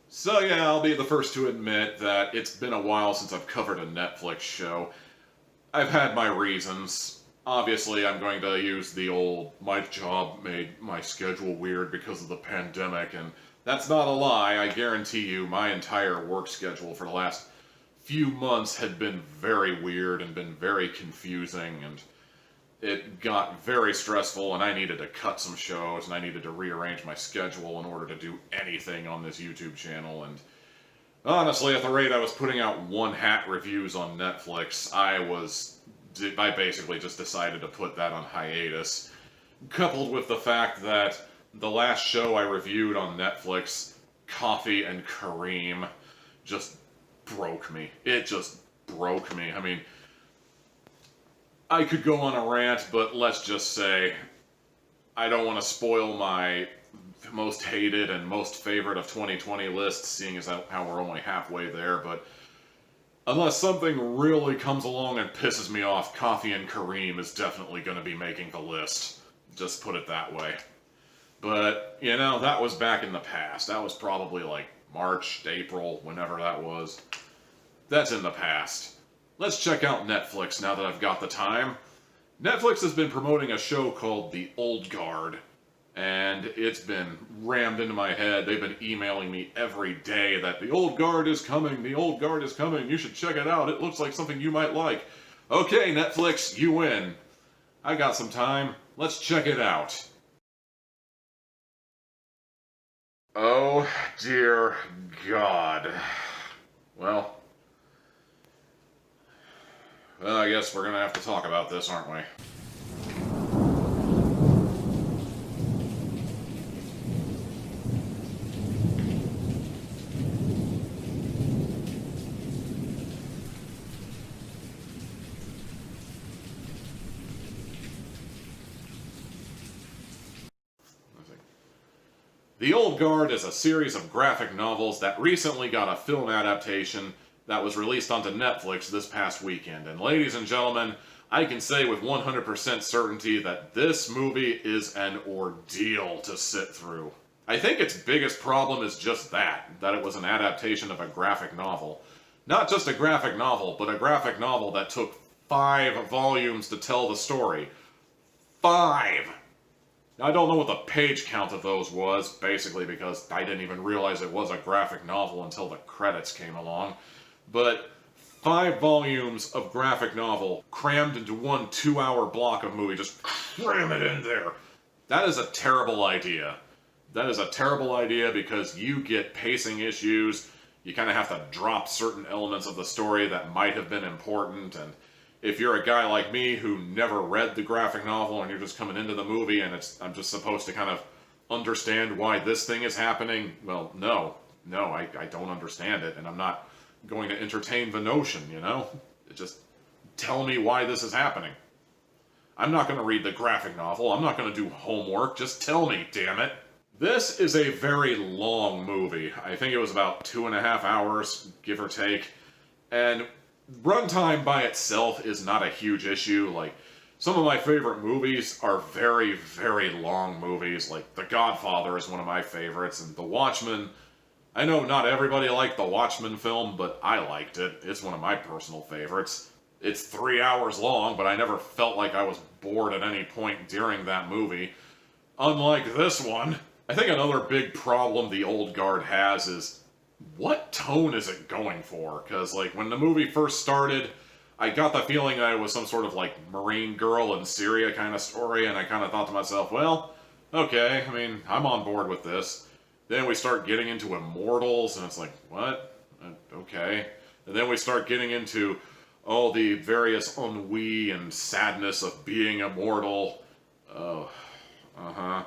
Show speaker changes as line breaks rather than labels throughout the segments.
So yeah, I'll be the first to admit that it's been a while since I've covered a Netflix show. I've had my reasons. Obviously, I'm going to use the old, my job made my schedule weird because of the pandemic, and that's not a lie. I guarantee you my entire work schedule for the last few months had been very weird and been very confusing, and it got very stressful, and I needed to cut some shows, and I needed to rearrange my schedule in order to do anything on this YouTube channel, and honestly, at the rate I was putting out one hat reviews on Netflix, I basically just decided to put that on hiatus. Coupled with the fact that the last show I reviewed on Netflix, Coffee and Kareem, just broke me. It just broke me. I mean, I could go on a rant, but let's just say I don't want to spoil my most hated and most favorite of 2020 lists, seeing as how we're only halfway there, but unless something really comes along and pisses me off, Coffee and Kareem is definitely going to be making the list. Just put it that way. But, you know, that was back in the past. That was probably like March, April, whenever that was. That's in the past. Let's check out Netflix now that I've got the time. Netflix has been promoting a show called The Old Guard, and it's been rammed into my head. They've been emailing me every day that The Old Guard is coming, The Old Guard is coming, you should check it out, it looks like something you might like. Okay, Netflix, you win. I got some time, let's check it out. Oh, dear God. Well, I guess we're gonna have to talk about this, aren't we? The Old Guard is a series of graphic novels that recently got a film adaptation that was released onto Netflix this past weekend. And ladies and gentlemen, I can say with 100% certainty that this movie is an ordeal to sit through. I think its biggest problem is just that it was an adaptation of a graphic novel. Not just a graphic novel, but a graphic novel that took 5 volumes to tell the story. 5! I don't know what the page count of those was, basically because I didn't even realize it was a graphic novel until the credits came along. But 5 volumes of graphic novel crammed into one 2-hour block of movie, just cram it in there. That is a terrible idea. That is a terrible idea because you get pacing issues, you kind of have to drop certain elements of the story that might have been important, and if you're a guy like me who never read the graphic novel and you're just coming into the movie and I'm just supposed to kind of understand why this thing is happening, well, no, I don't understand it, and I'm not going to entertain the notion, you know? Just tell me why this is happening. I'm not going to read the graphic novel, I'm not going to do homework, just tell me, damn it. This is a very long movie. I think it was about 2.5 hours, give or take, and runtime by itself is not a huge issue. Like, some of my favorite movies are very, very long movies. Like, The Godfather is one of my favorites, and The Watchmen, I know not everybody liked the Watchmen film, but I liked it. It's one of my personal favorites. It's 3 hours long, but I never felt like I was bored at any point during that movie. Unlike this one, I think another big problem The Old Guard has is, what tone is it going for? Because, like, when the movie first started, I got the feeling that it was some sort of, like, Marine girl in Syria kind of story, and I kind of thought to myself, well, okay, I mean, I'm on board with this. Then we start getting into immortals, and it's like, what? Okay. And then we start getting into all the various ennui and sadness of being immortal. Oh, uh-huh.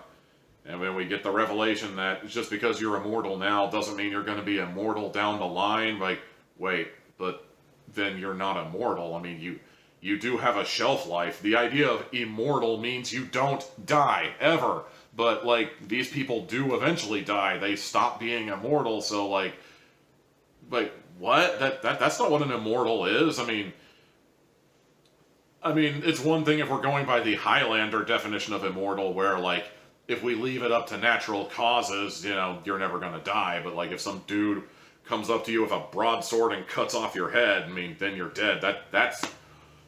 And when we get the revelation that just because you're immortal now doesn't mean you're going to be immortal down the line, like, wait, but then you're not immortal. I mean, you do have a shelf life. The idea of immortal means you don't die, ever. But, like, these people do eventually die. They stop being immortal, so, like, what? That's not what an immortal is. I mean, it's one thing if we're going by the Highlander definition of immortal, where, like, if we leave it up to natural causes, you know, you're never gonna die. But like if some dude comes up to you with a broadsword and cuts off your head, I mean, then you're dead. That's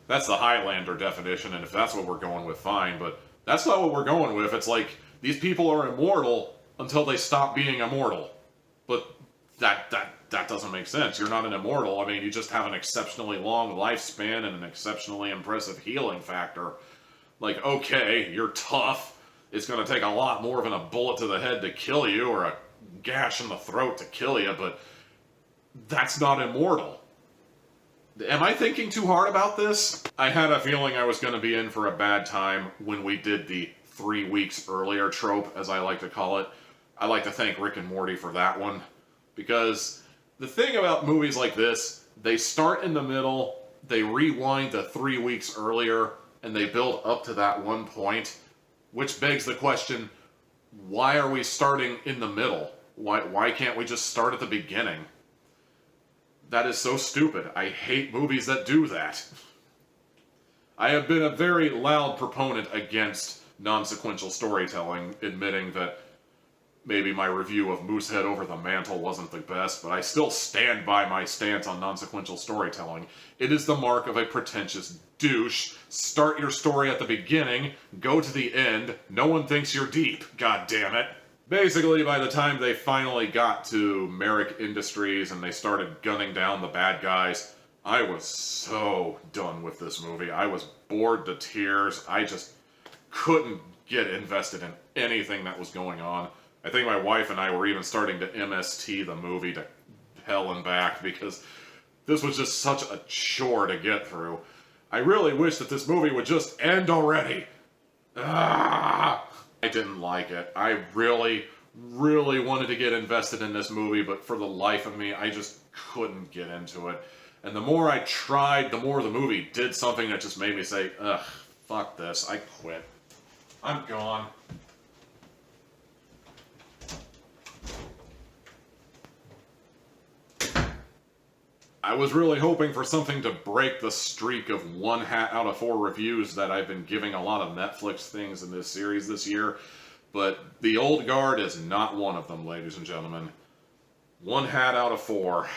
the Highlander definition, and if that's what we're going with, fine. But that's not what we're going with. It's like these people are immortal until they stop being immortal. But that doesn't make sense. You're not an immortal. I mean, you just have an exceptionally long lifespan and an exceptionally impressive healing factor. Like, okay, you're tough. It's going to take a lot more than a bullet to the head to kill you or a gash in the throat to kill you, but that's not immortal. Am I thinking too hard about this? I had a feeling I was going to be in for a bad time when we did the 3 weeks earlier trope, as I like to call it. I like to thank Rick and Morty for that one. Because the thing about movies like this, they start in the middle, they rewind to 3 weeks earlier, and they build up to that one point, which begs the question, why are we starting in the middle? Why can't we just start at the beginning? That is so stupid. I hate movies that do that. I have been a very loud proponent against non-sequential storytelling, admitting that maybe my review of Moosehead Over the Mantle wasn't the best, but I still stand by my stance on non-sequential storytelling. It is the mark of a pretentious douche. Start your story at the beginning, go to the end, no one thinks you're deep, god damn it. Basically, by the time they finally got to Merrick Industries and they started gunning down the bad guys, I was so done with this movie. I was bored to tears. I just couldn't get invested in anything that was going on. I think my wife and I were even starting to MST the movie to hell and back because this was just such a chore to get through. I really wish that this movie would just end already. I didn't like it. I really wanted to get invested in this movie, but for the life of me, I just couldn't get into it. And the more I tried, the more the movie did something that just made me say, ugh, fuck this, I quit. I'm gone. I was really hoping for something to break the streak of 1 hat out of 4 reviews that I've been giving a lot of Netflix things in this series this year, but the old guard is not one of them, ladies and gentlemen. 1 hat out of 4.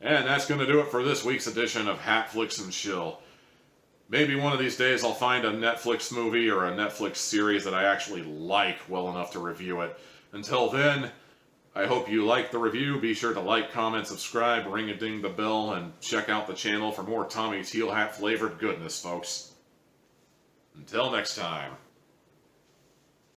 And that's going to do it for this week's edition of Hatflix and Chill. Maybe one of these days I'll find a Netflix movie or a Netflix series that I actually like well enough to review it. Until then, I hope you liked the review. Be sure to like, comment, subscribe, ring-a-ding the bell, and check out the channel for more Tommy Teal Hat flavored goodness, folks. Until next time.